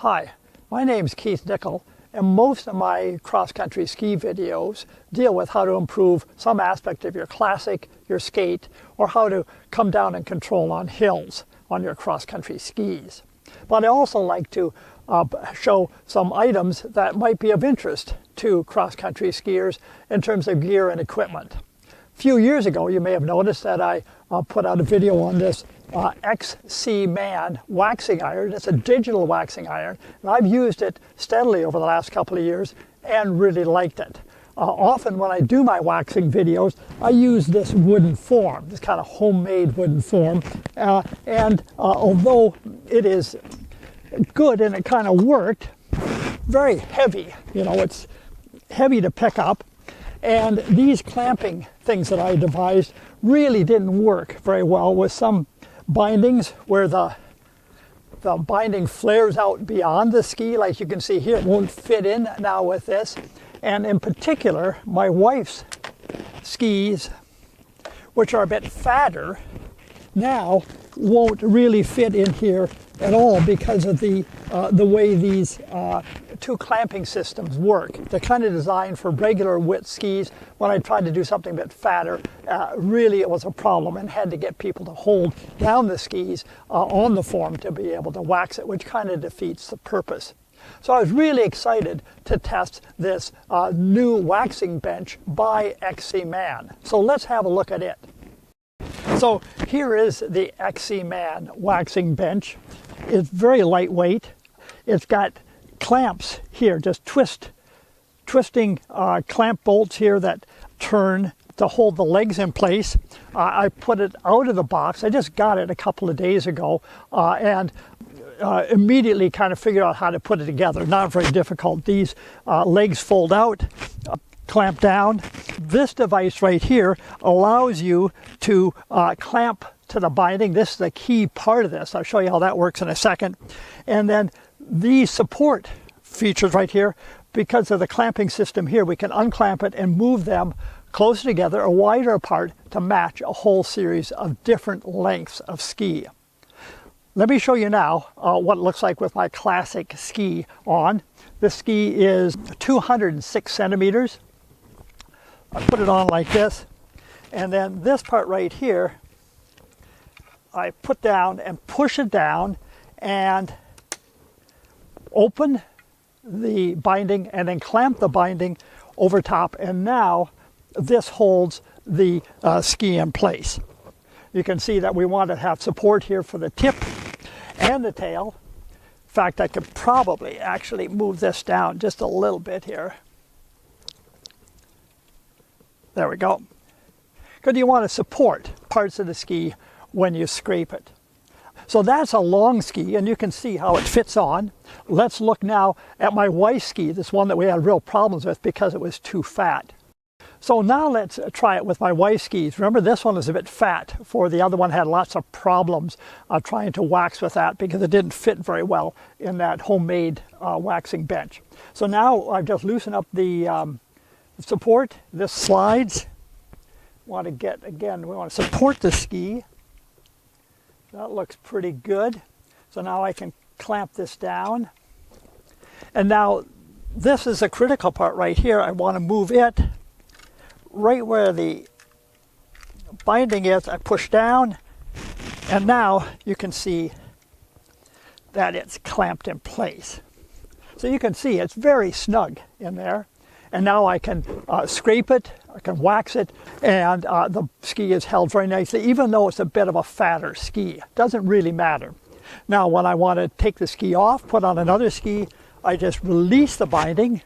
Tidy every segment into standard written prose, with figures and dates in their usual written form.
Hi, my name is Keith Nickel, and most of my cross-country ski videos deal with how to improve some aspect of your classic, your skate, or how to come down and control on hills on your cross-country skis. But I also like to show some items that might be of interest to cross-country skiers in terms of gear and equipment. A few years ago, you may have noticed that I put out a video on this XCMAN waxing iron. It's a digital waxing iron, and I've used it steadily over the last couple of years and really liked it. Often when I do my waxing videos, I use this wooden form, this kind of homemade wooden form, and although it is good and it kind of worked, very heavy, you know, it's heavy to pick up, and these clamping things that I devised really didn't work very well with some bindings where the binding flares out beyond the ski, like you can see here. It won't fit in now with this. And in particular, my wife's skis, which are a bit fatter, now won't really fit in here at all because of the way these two clamping systems work. They're kind of designed for regular width skis. When I tried to do something a bit fatter, really it was a problem and had to get people to hold down the skis on the form to be able to wax it, which kind of defeats the purpose. So I was really excited to test this new waxing bench by XCMAN. So let's have a look at it. So here is the XCMAN waxing bench. It's very lightweight. It's got clamps here, just twisting clamp bolts here that turn to hold the legs in place. I put it out of the box. I just got it a couple of days ago and immediately kind of figured out how to put it together. Not very difficult. These legs fold out, clamp down. This device right here allows you to clamp to the binding. This is the key part of this. I'll show you how that works in a second. And then these support features right here, because of the clamping system here, we can unclamp it and move them closer together or wider apart to match a whole series of different lengths of ski. Let me show you now what it looks like with my classic ski on. This ski is 206 centimeters. I put it on like this, and then this part right here, I put down and push it down and open the binding and then clamp the binding over top, and now this holds the ski in place. You can see that we want to have support here for the tip and the tail. In fact, I could probably actually move this down just a little bit here. There we go. Because you want to support parts of the ski when you scrape it. So that's a long ski, and you can see how it fits on. Let's look now at my wife's ski, this one that we had real problems with because it was too fat. So now let's try it with my wife's skis. Remember, this one is a bit fat, for the other one had lots of problems trying to wax with that because it didn't fit very well in that homemade waxing bench. So now I've just loosened up the support. This slides. We want to support the ski. That looks pretty good. So now I can clamp this down. And now this is the critical part right here. I want to move it right where the binding is. I push down, and now you can see that it's clamped in place. So you can see it's very snug in there. And now I can scrape it, I can wax it, and the ski is held very nicely, even though it's a bit of a fatter ski. Doesn't really matter. Now, when I want to take the ski off, put on another ski, I just release the binding,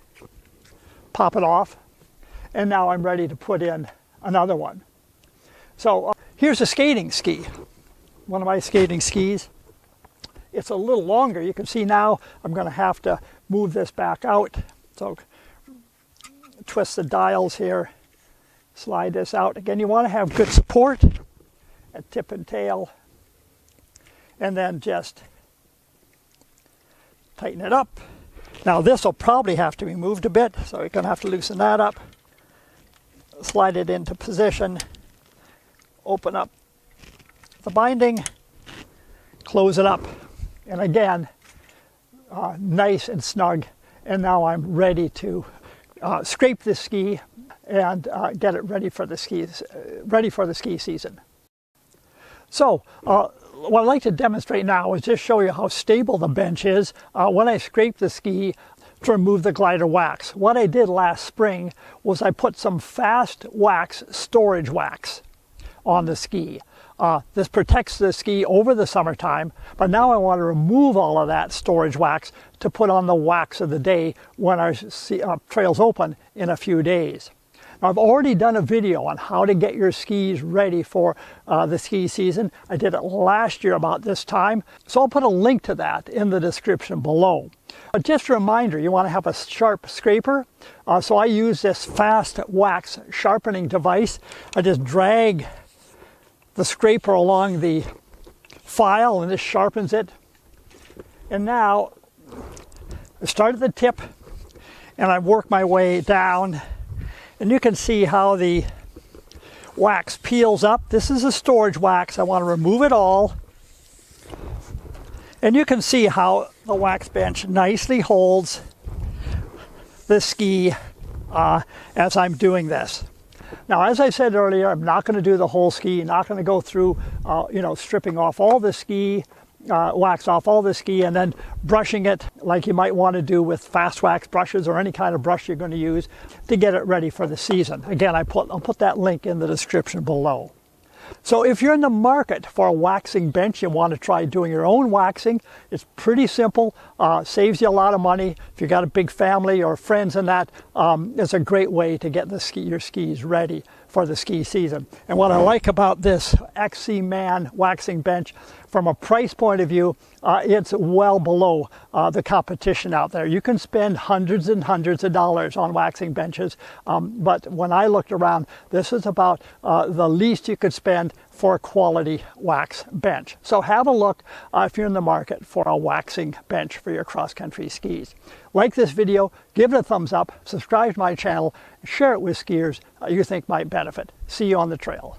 pop it off, and now I'm ready to put in another one. So here's a skating ski, one of my skating skis. It's a little longer. You can see now I'm going to have to move this back out. So twist the dials here, slide this out. Again, you want to have good support at tip and tail, and then just tighten it up. Now this will probably have to be moved a bit, so you're going to have to loosen that up, slide it into position, open up the binding, close it up, and again nice and snug, and now I'm ready to scrape this ski and get it ready for the ski season. So what I'd like to demonstrate now is just show you how stable the bench is when I scrape the ski to remove the glider wax. What I did last spring was I put some fast wax storage wax on the ski. This protects the ski over the summertime, but now I want to remove all of that storage wax to put on the wax of the day when our trails open in a few days. Now, I've already done a video on how to get your skis ready for the ski season. I did it last year about this time, so I'll put a link to that in the description below. But just a reminder, you want to have a sharp scraper. So I use this fast wax sharpening device. I just drag the scraper along the file and this sharpens it. And now I start at the tip and I work my way down, and you can see how the wax peels up. This is a storage wax. I want to remove it all. And you can see how the wax bench nicely holds the ski as I'm doing this. Now, as I said earlier, I'm not going to do the whole ski, not going to go through, stripping off all the ski, wax off all the ski and then brushing it like you might want to do with fast wax brushes or any kind of brush you're going to use to get it ready for the season. Again, I'll put that link in the description below. So if you're in the market for a waxing bench, you want to try doing your own waxing, it's pretty simple, saves you a lot of money. If you've got a big family or friends in that, it's a great way to get your skis ready for the ski season. And what I like about this XCMAN waxing bench, from a price point of view, it's well below the competition out there. You can spend hundreds and hundreds of dollars on waxing benches, but when I looked around, this is about the least you could spend for a quality wax bench. So have a look if you're in the market for a waxing bench for your cross-country skis. Like this video, give it a thumbs up, subscribe to my channel, share it with skiers you think might benefit. See you on the trail.